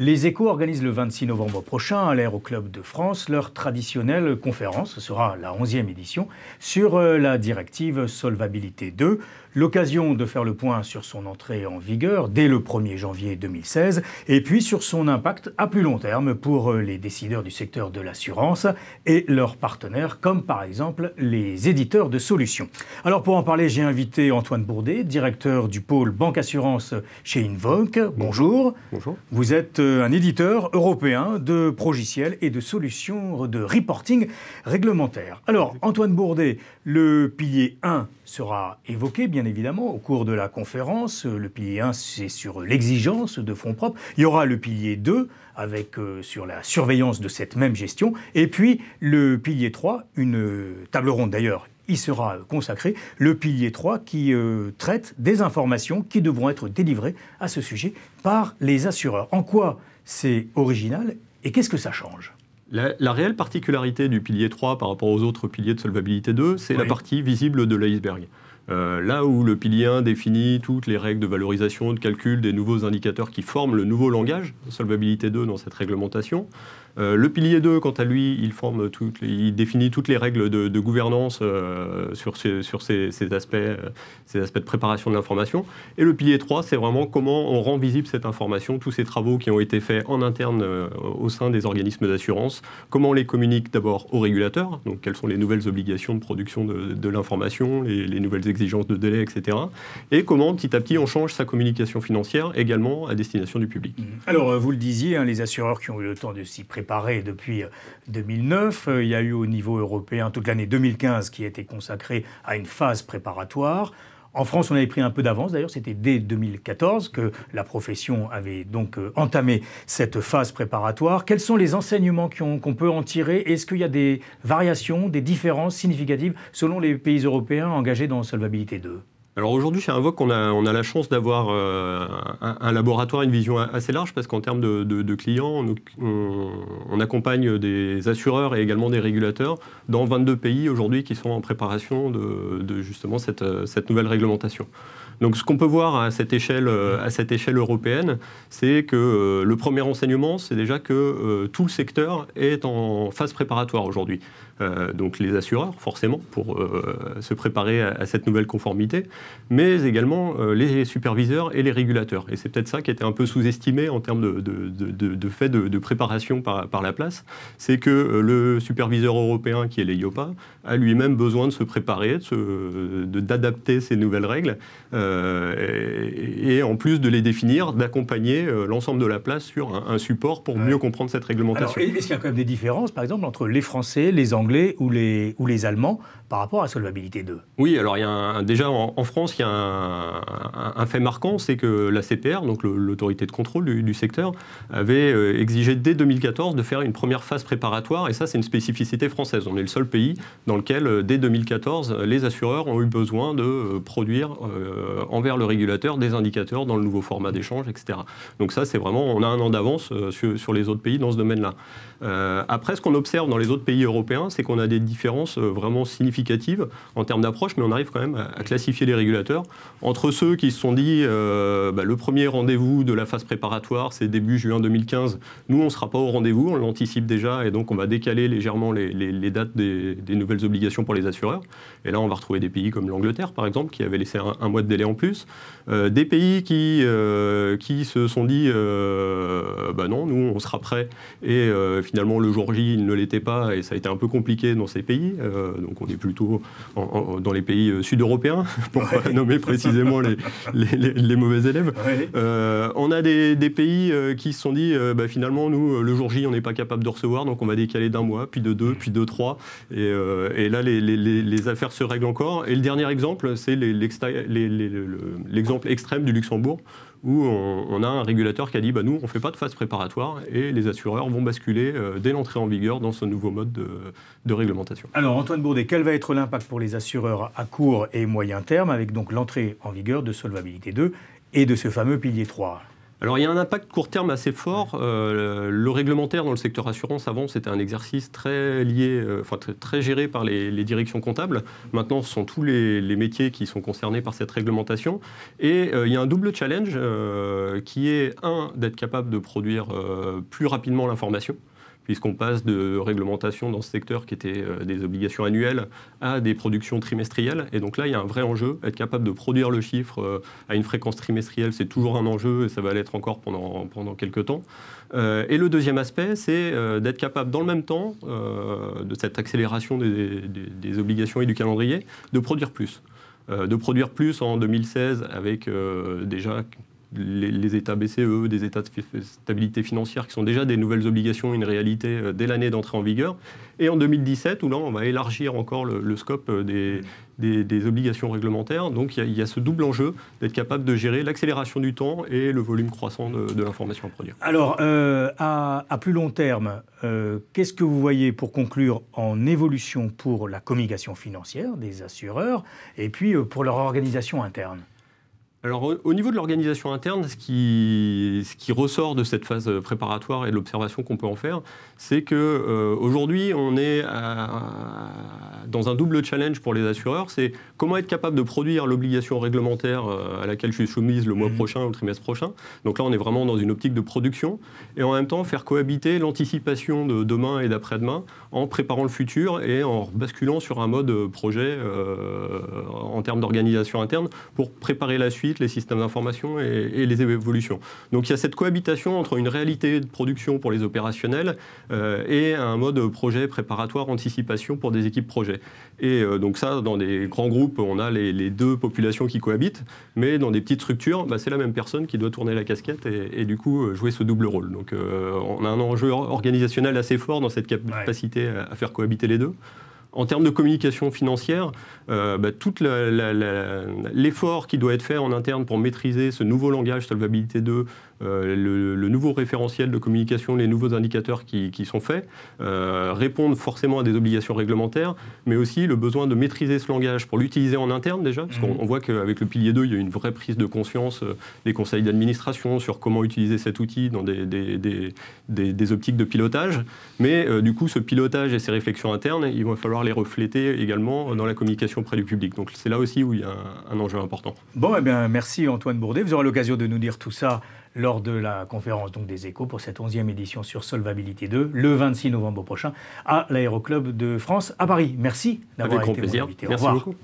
Les Échos organisent le 26 novembre prochain à l'Aéroclub de France leur traditionnelle conférence, ce sera la 11e édition, sur la directive Solvabilité 2. L'occasion de faire le point sur son entrée en vigueur dès le 1er janvier 2016 et puis sur son impact à plus long terme pour les décideurs du secteur de l'assurance et leurs partenaires comme par exemple les éditeurs de solutions. Alors pour en parler, j'ai invité Antoine Bourdet, directeur du pôle Banque Assurance chez Invoke. Bonjour. Bonjour. Vous êtes un éditeur européen de progiciels et de solutions de reporting réglementaire. Alors Antoine Bourdet, le pilier 1 sera évoqué bien évidemment au cours de la conférence. Le pilier 1, c'est sur l'exigence de fonds propres. Il y aura le pilier 2 avec sur la surveillance de cette même gestion. Et puis le pilier 3, une table ronde d'ailleurs, il sera consacré, le pilier 3 qui traite des informations qui devront être délivrées à ce sujet par les assureurs. En quoi c'est original et qu'est-ce que ça change ? La réelle particularité du pilier 3 par rapport aux autres piliers de solvabilité 2, c'est la partie visible de l'iceberg. Là où le pilier 1 définit toutes les règles de valorisation, de calcul des nouveaux indicateurs qui forment le nouveau langage de solvabilité 2 dans cette réglementation, le pilier 2, quant à lui, il définit toutes les règles de gouvernance sur ces aspects de préparation de l'information. Et le pilier 3, c'est vraiment comment on rend visible cette information, tous ces travaux qui ont été faits en interne au sein des organismes d'assurance, comment on les communique d'abord aux régulateurs, donc quelles sont les nouvelles obligations de production de l'information, les nouvelles exigences de délai, etc. Et comment, petit à petit, on change sa communication financière également à destination du public. Alors, vous le disiez, hein, les assureurs qui ont eu le temps de s'y préparer depuis 2009, il y a eu au niveau européen toute l'année 2015 qui a été consacrée à une phase préparatoire. En France, on avait pris un peu d'avance, d'ailleurs, c'était dès 2014 que la profession avait donc entamé cette phase préparatoire. Quels sont les enseignements qu'on peut en tirer? Est-ce qu'il y a des variations, des différences significatives selon les pays européens engagés dans Solvabilité 2 ? Alors aujourd'hui, chez Invoke, on a la chance d'avoir un laboratoire, une vision assez large, parce qu'en termes de clients, on accompagne des assureurs et également des régulateurs dans 22 pays aujourd'hui qui sont en préparation de justement cette nouvelle réglementation. Donc ce qu'on peut voir à cette échelle européenne, c'est que le premier enseignement, c'est déjà que tout le secteur est en phase préparatoire aujourd'hui. Donc les assureurs, forcément, pour se préparer à cette nouvelle conformité, mais également les superviseurs et les régulateurs. Et c'est peut-être ça qui était un peu sous-estimé en termes de fait de préparation par la place, c'est que le superviseur européen, qui est l'EIOPA, a lui-même besoin de se préparer, d'adapter ces nouvelles règles, et en plus de les définir, d'accompagner l'ensemble de la place sur un support pour mieux comprendre cette réglementation. Alors, est-ce qu'il y a quand même des différences, par exemple, entre les Français, les Anglais ou les Allemands par rapport à Solvabilité 2 ? Oui, alors déjà en France, il y a un fait marquant, c'est que la CPR, donc l'autorité de contrôle du secteur, avait exigé dès 2014 de faire une première phase préparatoire, et ça c'est une spécificité française. On est le seul pays dans lequel, dès 2014, les assureurs ont eu besoin de produire envers le régulateur des indicateurs dans le nouveau format d'échange, etc. Donc ça, c'est vraiment, on a un an d'avance sur les autres pays dans ce domaine-là. Après, ce qu'on observe dans les autres pays européens, c'est qu'on a des différences vraiment significatives en termes d'approche, mais on arrive quand même à classifier les régulateurs entre ceux qui se sont dit le premier rendez-vous de la phase préparatoire, c'est début juin 2015. Nous, on ne sera pas au rendez-vous, on l'anticipe déjà, et donc on va décaler légèrement les dates des nouvelles obligations pour les assureurs. Et là, on va retrouver des pays comme l'Angleterre, par exemple, qui avait laissé un mois de délai en plus. Des pays qui se sont dit non, nous, on sera prêts, et finalement, le jour J, il ne l'était pas, et ça a été un peu compliqué dans ces pays. Donc on est plutôt dans les pays sud-européens, pour nommer précisément les mauvais élèves. On a des pays qui se sont dit, finalement, nous, le jour J, on n'est pas capable de recevoir, donc on va décaler d'un mois, puis de deux, puis de trois. Et là, les affaires se règlent encore. Et le dernier exemple, c'est l'exemple extrême du Luxembourg, où on a un régulateur qui a dit nous, on ne fait pas de phase préparatoire, et les assureurs vont basculer dès l'entrée en vigueur dans ce nouveau mode de réglementation. Alors Antoine Bourdet, quel va être l'impact pour les assureurs à court et moyen terme avec donc l'entrée en vigueur de Solvabilité 2 et de ce fameux pilier 3 ? Alors il y a un impact court terme assez fort. Le réglementaire dans le secteur assurance, avant, c'était un exercice très lié, très géré par les directions comptables. Maintenant, ce sont tous les métiers qui sont concernés par cette réglementation. Et il y a un double challenge qui est, d'être capable de produire plus rapidement l'information, puisqu'on passe de réglementation dans ce secteur qui était des obligations annuelles à des productions trimestrielles. Et donc là, il y a un vrai enjeu. Être capable de produire le chiffre à une fréquence trimestrielle, c'est toujours un enjeu et ça va l'être encore pendant quelques temps. Et le deuxième aspect, c'est d'être capable, dans le même temps, de cette accélération des obligations et du calendrier, de produire plus. De produire plus en 2016 avec déjà les états BCE, des états de stabilité financière qui sont déjà des nouvelles obligations, une réalité dès l'année d'entrée en vigueur. Et en 2017, où là, on va élargir encore le scope des obligations réglementaires. Donc il y a ce double enjeu d'être capable de gérer l'accélération du temps et le volume croissant de l'information à produire. Alors, à plus long terme, qu'est-ce que vous voyez pour conclure en évolution pour la communication financière des assureurs et puis pour leur organisation interne ? Alors, au niveau de l'organisation interne, ce qui ressort de cette phase préparatoire et de l'observation qu'on peut en faire, c'est qu'aujourd'hui, on est dans un double challenge pour les assureurs. C'est comment être capable de produire l'obligation réglementaire à laquelle je suis soumise le mois prochain ou le trimestre prochain. Donc là, on est vraiment dans une optique de production. Et en même temps, faire cohabiter l'anticipation de demain et d'après-demain en préparant le futur et en basculant sur un mode projet en termes d'organisation interne pour préparer la suite, les systèmes d'information et les évolutions. Donc il y a cette cohabitation entre une réalité de production pour les opérationnels et un mode projet préparatoire, anticipation pour des équipes projet. Et donc ça, dans des grands groupes, on a les deux populations qui cohabitent, mais dans des petites structures, c'est la même personne qui doit tourner la casquette et du coup jouer ce double rôle. Donc on a un enjeu organisationnel assez fort dans cette capacité à faire cohabiter les deux. En termes de communication financière, tout l'effort qui doit être fait en interne pour maîtriser ce nouveau langage Solvabilité 2, le nouveau référentiel de communication, les nouveaux indicateurs qui sont faits, répondent forcément à des obligations réglementaires, mais aussi le besoin de maîtriser ce langage pour l'utiliser en interne déjà, parce qu'on voit qu'avec le pilier 2, il y a une vraie prise de conscience des conseils d'administration sur comment utiliser cet outil dans des optiques de pilotage. Mais du coup, ce pilotage et ces réflexions internes, il va falloir les refléter également dans la communication auprès du public. Donc c'est là aussi où il y a un enjeu important. Bon, eh bien, merci Antoine Bourdet. Vous aurez l'occasion de nous dire tout ça lors de la conférence des Échos pour cette 11e édition sur Solvabilité 2, le 26 novembre prochain, à l'Aéroclub de France à Paris. Merci d'avoir été mon invité. Merci beaucoup.